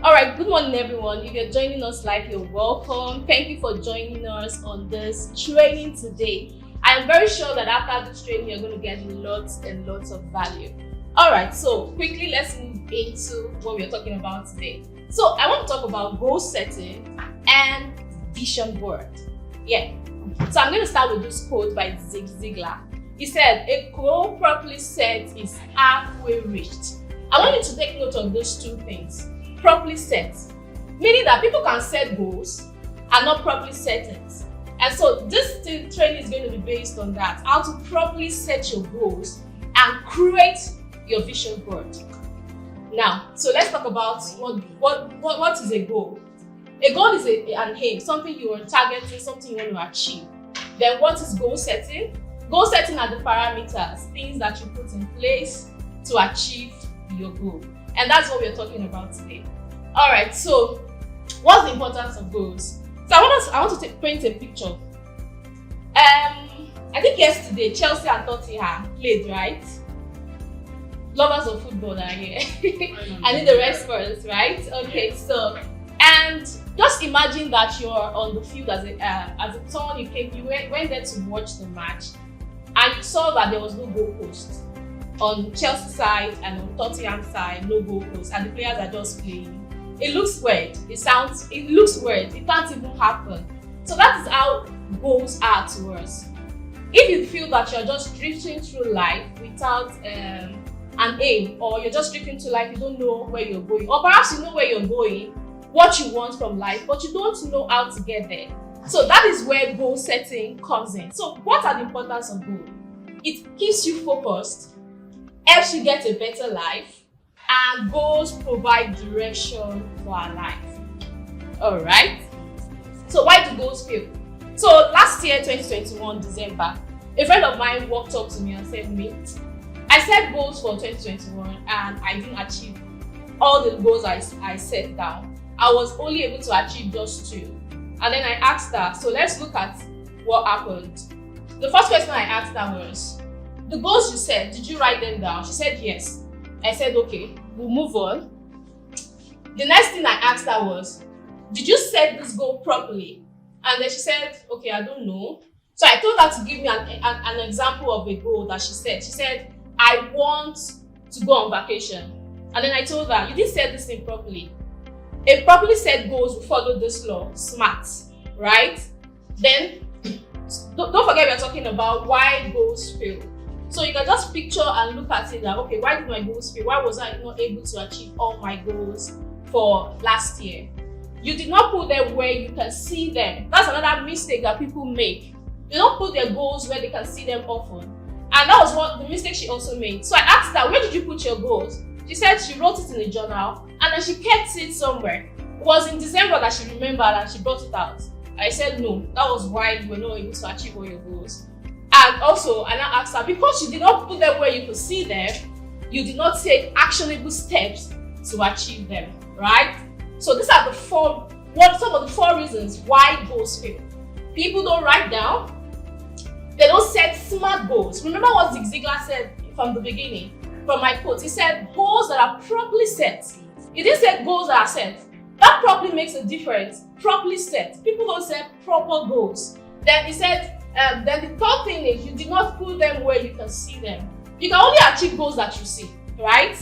Alright, good morning everyone. If you're joining us live, you're welcome. Thank you for joining us on this training today. I am very sure that after this training, you're going to get lots and lots of value. Alright, so quickly let's move into what we're talking about today. So I want to talk about goal setting and vision board. Yeah. So I'm going to start with this quote by Zig Ziglar. He said, "A goal properly set is halfway reached." I want you to take note of those two things. Properly set, meaning that people can set goals and not properly set it. And so this training is going to be based on that, how to properly set your goals and create your vision board. Now, so let's talk about what is a goal. A goal is an aim, something you are targeting, something you want to achieve. Then what is goal setting? Goal setting are the parameters, things that you put in place to achieve your goal. And that's what we're talking about today. Alright, so what's the importance of goals? So I want to paint a picture. I think yesterday Chelsea and Tottenham played, right? Lovers of football are here. I need the response, right? Okay, so and just imagine that you're on the field as a turn. You went there to watch the match, and you saw that there was no goal post. On Chelsea side and on Tottenham side, no goal post, and the players are just playing. It looks weird. It looks weird. It can't even happen. So that is how goals are to us. If you feel that you're just drifting through life without an aim, or you're just drifting through life, you don't know where you're going, or perhaps you know where you're going, what you want from life, but you don't know how to get there. So that is where goal setting comes in. So what are the importance of goal? It keeps you focused, helps you get a better life, and goals provide direction for our life. Alright? So why do goals fail? So last year, 2021, December, a friend of mine walked up to me and said, "Mate, I set goals for 2021 and I didn't achieve all the goals I set down. I was only able to achieve just 2. And then I asked her, so let's look at what happened. The first question I asked her was, "The goals you set, did you write them down?" She said yes. I said, "Okay, we'll move on." The next thing I asked her was, "Did you set this goal properly?" And then she said, "Okay, I don't know." So I told her to give me an example of a goal that she set. She said, "I want to go on vacation." And then I told her, "You didn't set this thing properly. A properly set goals will follow this law, SMART, right?" Then, don't forget we're talking about why goals fail. So you can just picture and look at it that, okay, why did my goals fail? Why was I not able to achieve all my goals for last year? You did not put them where you can see them. That's another mistake that people make. They don't put their goals where they can see them often. And that was what the mistake she also made. So I asked her, "Where did you put your goals?" She said she wrote it in a journal and then she kept it somewhere. It was in December that she remembered and she brought it out. I said, "No, that was why you were not able to achieve all your goals." And also, I now asked her, because you did not put them where you could see them, you did not take actionable steps to achieve them, right? So these are some of the 4 reasons why goals fail. People don't write down. They don't set SMART goals. Remember what Zig Ziglar said from the beginning, from my quote. He said, goals that are properly set. He didn't say goals that are set. That properly makes a difference. Properly set. People don't set proper goals. Then he said, then the third thing is you did not put them where you can see them. You can only achieve goals that you see, right?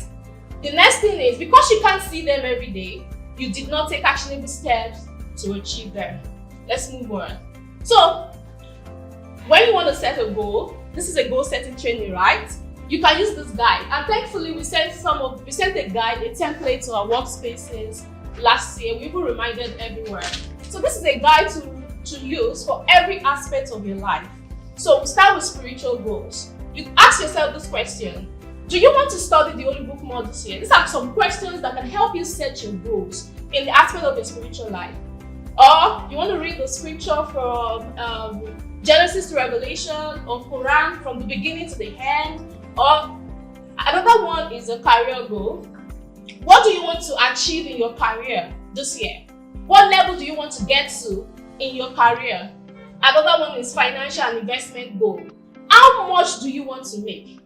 The next thing is, because you can't see them every day, you did not take actionable steps to achieve them. Let's move on. So, when you want to set a goal, this is a goal setting training, right? You can use this guide. And thankfully, we sent a guide, a template to our workspaces last year. We even reminded everywhere. So this is a guide to use for every aspect of your life. So we start with spiritual goals. You ask yourself this question: do you want to study the Holy Book more this year? These are some questions that can help you set your goals in the aspect of your spiritual life. Or you want to read the scripture from Genesis to Revelation, or Quran from the beginning to the end. Or another one is a career goal. What do you want to achieve in your career this year? What level do you want to get to in your career? Another one is financial and investment goal. How much do you want to make?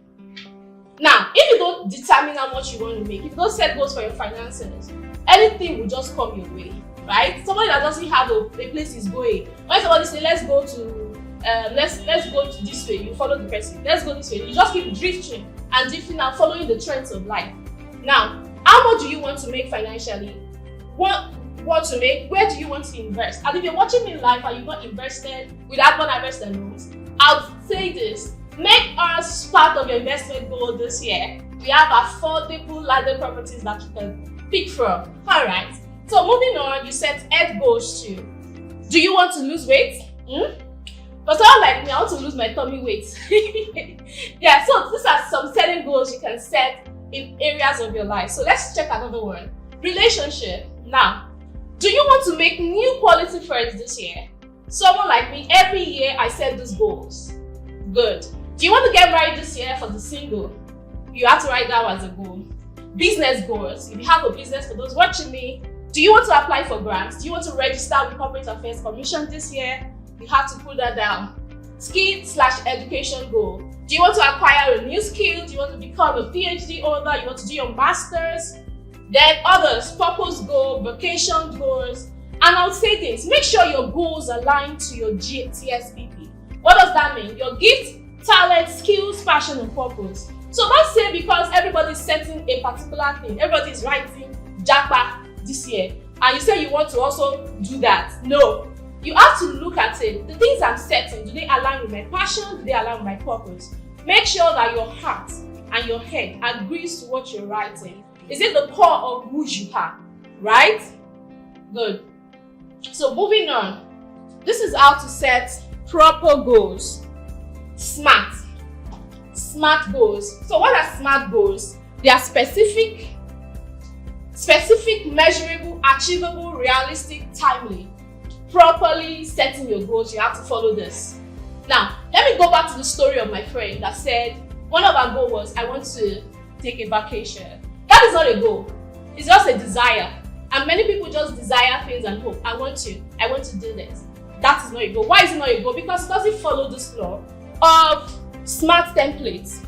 Now, if you don't determine how much you want to make, if you don't set goals for your finances, anything will just come your way, right? Somebody that doesn't have a place is going. When somebody say, let's go to this way, you follow the person. Let's go this way. You just keep drifting and following the trends of life. Now, how much do you want to make financially? What to make? Where do you want to invest? And if you're watching me live and you've not invested with Adbond Investor Loans, I'll say this. Make us part of your investment goal this year. We have affordable landed properties that you can pick from. Alright. So moving on, you set health goals too. Do you want to lose weight? For someone like me, I want to lose my tummy weight. Yeah, so these are some setting goals you can set in areas of your life. So let's check another one. Relationship. Now, do you want to make new quality friends this year? Someone like me, every year I set these goals. Good. Do you want to get married this year? For the single, you have to write that as a goal. Business goals. If you have a business, for those watching me, do you want to apply for grants? Do you want to register with Corporate Affairs Commission this year? You have to put that down. Skill/education goal. Do you want to acquire a new skill? Do you want to become a PhD holder? You want to do your master's? Then others, purpose goal, vacation goals. And I would say this, make sure your goals align to your TSPP. What does that mean? Your gift, talent, skills, passion, and purpose. So don't say because everybody's setting a particular thing, everybody's writing Japa this year, and you say you want to also do that. No. You have to look at it. The things I'm setting, do they align with my passion? Do they align with my purpose? Make sure that your heart and your head agrees to what you're writing. Is it the core of who you are? Right? Good. So moving on. This is how to set proper goals. SMART. SMART goals. So what are SMART goals? They are specific, measurable, achievable, realistic, timely. Properly setting your goals, you have to follow this. Now, let me go back to the story of my friend that said one of our goals was, I want to take a vacation. That is not a goal. It's just a desire. And many people just desire things and hope. I want to do this. That is not a goal. Why is it not a goal? Because it doesn't follow this law of SMART templates.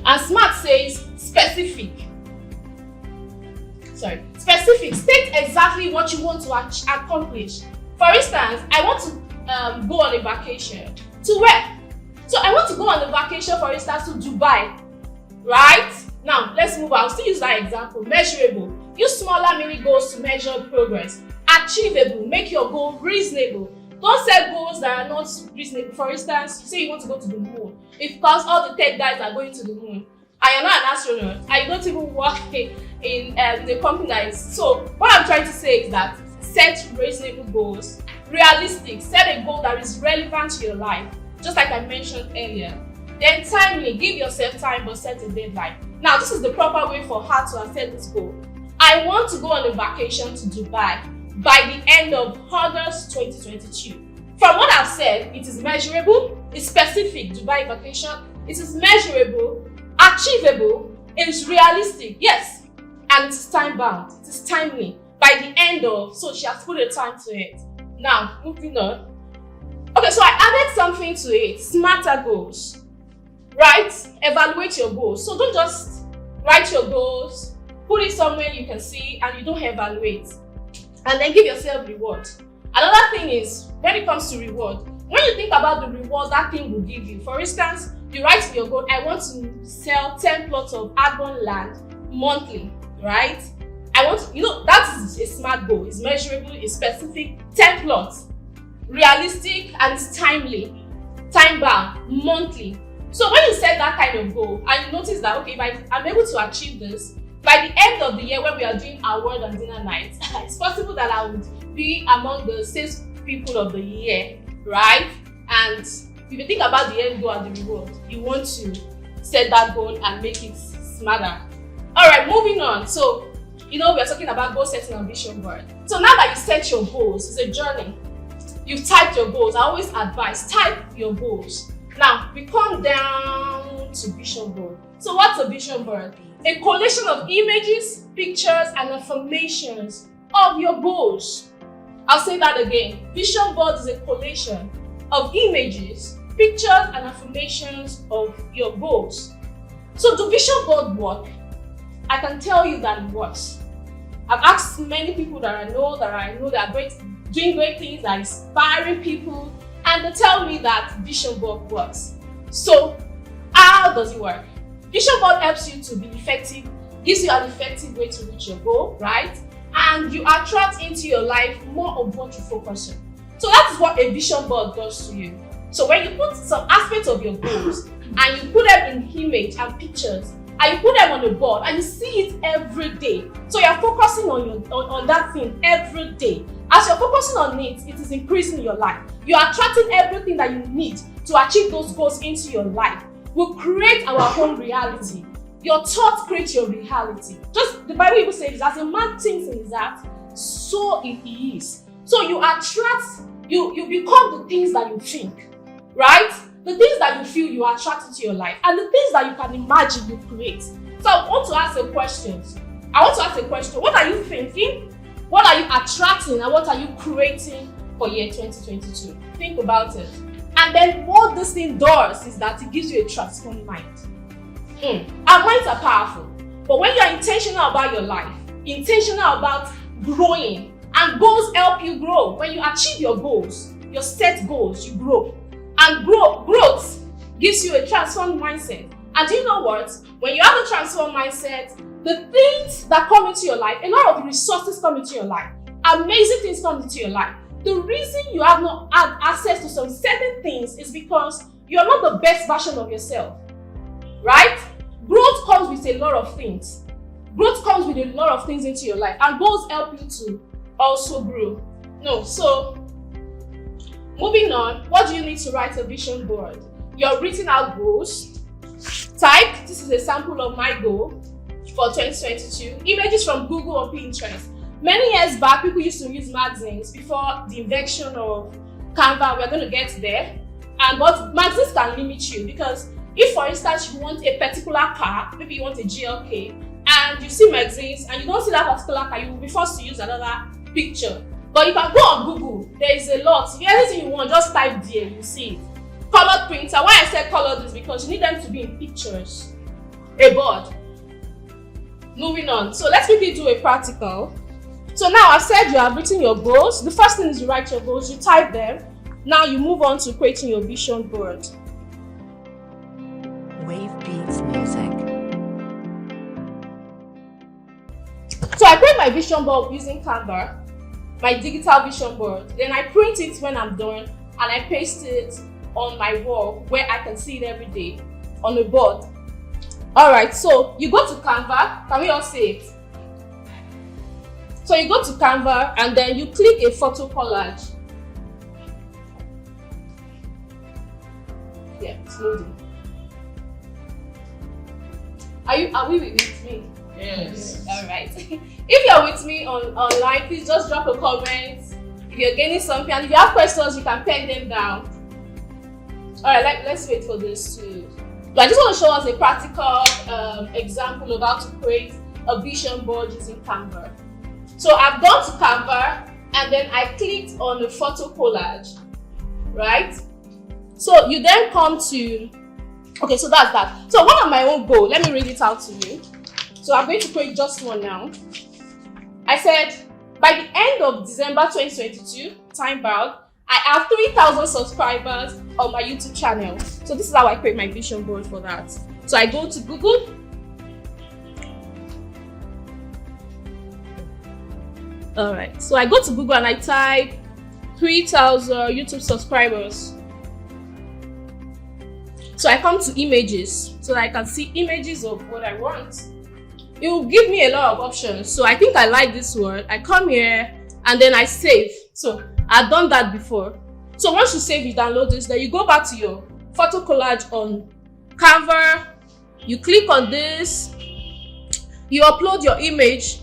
And SMART says specific. Specific. State exactly what you want to accomplish. For instance, I want to go on a vacation. To where? So I want to go on a vacation, for instance, to Dubai. Right? Now, let's move on. I'll still use that example. Measurable. Use smaller mini goals to measure progress. Achievable. Make your goal reasonable. Don't set goals that are not reasonable. For instance, say you want to go to the moon. Because all the tech guys are going to the moon, and you're not an astronaut, and you don't even work in the company that is. So, what I'm trying to say is that set reasonable goals. Realistic. Set a goal that is relevant to your life. Just like I mentioned earlier. Then timely. Give yourself time but set a deadline. Now, this is the proper way for her to set this goal. I want to go on a vacation to Dubai by the end of August 2022. From what I've said, it is measurable, it's specific, Dubai vacation, it is measurable, achievable, it is realistic, yes, and it is time bound, it is timely. By the end of, so she has put a time to it. Now, moving on. Okay, so I added something to it, smarter goals, right? Evaluate your goals. So don't just write your goals, put it somewhere you can see, and you don't evaluate. And then give yourself reward. Another thing is, when it comes to reward, when you think about the reward that thing will give you, for instance, you write in your goal, I want to sell 10 plots of Adbond land monthly, right? I want to, that is a smart goal. It's measurable, it's specific, 10 plots, realistic, and it's timely, time bound, monthly. So when you set that kind of goal, and you notice that, okay, if I'm able to achieve this, by the end of the year, when we are doing our word and dinner night, it's possible that I would be among the sales people of the year, right? And if you think about the end goal and the reward, you want to set that goal and make it smarter. All right, moving on. So, we're talking about goal setting and vision board. So now that you set your goals, it's a journey. You've typed your goals. I always advise, type your goals. Now, we come down to vision board. So what's a vision board? A collection of images, pictures, and affirmations of your goals. I'll say that again. Vision board is a collection of images, pictures, and affirmations of your goals. So do vision board work? I can tell you that it works. I've asked many people that I know that are doing great things, that are inspiring people, and they tell me that vision board works. So how does it work? Vision board helps you to be effective, gives you an effective way to reach your goal, right? And you attract into your life more of what you focus on. So that is what a vision board does to you. So when you put some aspects of your goals and you put them in image and pictures, and you put them on the board and you see it every day. So you're focusing on that thing every day. As you're focusing on it, it is increasing your life. You're attracting everything that you need to achieve those goals into your life. We'll create our own reality. Your thoughts create your reality. Just the Bible even says, as a man thinks in his heart, so it is. So you attract, you become the things that you think, right? The things that you feel, you attract into your life, and the things that you can imagine, you create. So I want to ask a question. What are you thinking? What are you attracting? And what are you creating for year 2022? Think about it. And then what this thing does is that it gives you a transformed mind. Our minds are powerful. But when you're intentional about your life, intentional about growing, and goals help you grow. When you achieve your goals, your set goals, you grow. And growth gives you a transformed mindset. And do you know what? When you have a transformed mindset, the things that come into your life, a lot of resources come into your life. Amazing things come into your life. The reason you have not had access to some certain things is because you're not the best version of yourself. Right? Growth comes with a lot of things. Growth comes with a lot of things into your life. And goals help you to also grow. So moving on, what do you need to write a vision board? You're written out goals. Type, this is a sample of my goal for 2022. Images from Google or Pinterest. Many years back, people used to use magazines before the invention of Canva. We're going to get there. But magazines can limit you because if, for instance, you want a particular car, maybe you want a GLK, and you see magazines and you don't see that particular car, you will be forced to use another picture. But you can go on Google. There is a lot. Anything you want, just type there, you see it. Colored printer. Why I said colored is because you need them to be in pictures. A board. Moving on. So let's quickly do a practical. So now I've said you have written your goals. The first thing is you write your goals, you type them. Now you move on to creating your vision board. Wave Beats Music. So I create my vision board using Canva, my digital vision board. Then I print it when I'm done and I paste it on my wall where I can see it every day on the board. Alright, so you go to Canva. Can we all see it? So you go to Canva and then you click a photo collage. Yeah, it's loading. Are we with me? Yes. Alright. If you're with me online, please just drop a comment. If you're getting something, and if you have questions, you can pen them down. Alright, let's wait for this too. So I just want to show us a practical example of how to create a vision board using Canva. So I've gone to Canva and then I clicked on the photo collage, right? So you then come to, okay, so that's that. So one of my own goals, let me read it out to you. So I'm going to create just one now. I said, by the end of December 2022, time bound, I have 3,000 subscribers on my YouTube channel. So this is how I create my vision board for that. So I go to Google. Alright, so I go to Google and I type 3,000 YouTube subscribers. So I come to images so that I can see images of what I want. It will give me a lot of options. So I think I like this one. I come here and then I save. So I've done that before. So once you save, you download this, then you go back to your photo collage on Canva. You click on this. You upload your image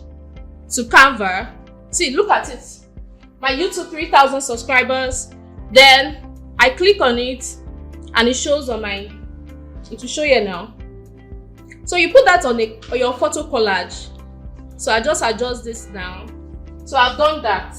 to Canva. See, look at it. My YouTube 3,000 subscribers. Then I click on it and it shows on my, it will show you now. So you put that on your photo collage. So I just adjust this now. So I've done that.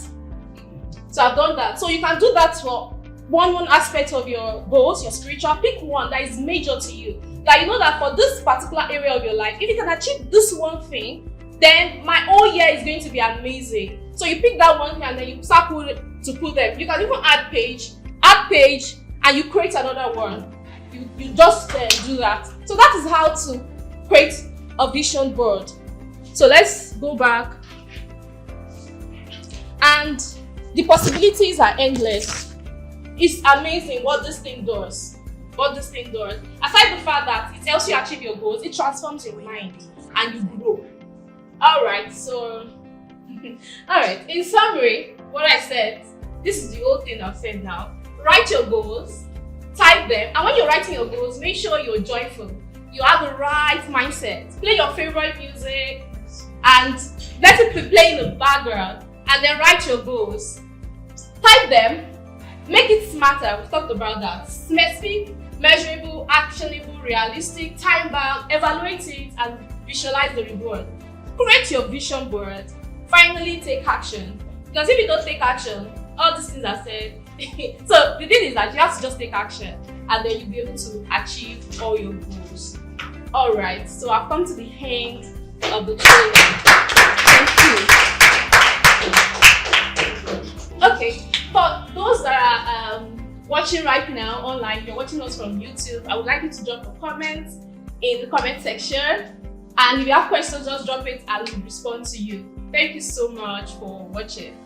So you can do that for one aspect of your goals, your spiritual, pick one that is major to you. That you know that for this particular area of your life, if you can achieve this one thing, then my whole year is going to be amazing. So you pick that one thing and then you start to put them. You can even add page, and you create another one. You just do that. So that is how to create a vision board. So let's go back. And the possibilities are endless. It's amazing what this thing does. Aside the fact that it helps you achieve your goals, it transforms your mind and you grow. Alright, so in summary, what I said, this is the whole thing I've said now. Write your goals, type them, and when you're writing your goals, make sure you're joyful. You have the right mindset. Play your favorite music and let it play in the background, and then write your goals. Type them, make it smarter. We've talked about that. Specific, measurable, actionable, realistic, time-bound, evaluate it, and visualize the reward. Create your vision board. Finally, take action. Because if you don't take action, all these things are said. So the thing is that you have to just take action, and then you'll be able to achieve all your goals. Alright, so I've come to the end of the training. Thank you. Okay, for those that are watching right now online, you're watching us from YouTube, I would like you to drop a comment in the comment section. And if you have questions, just drop it and we'll respond to you. Thank you so much for watching.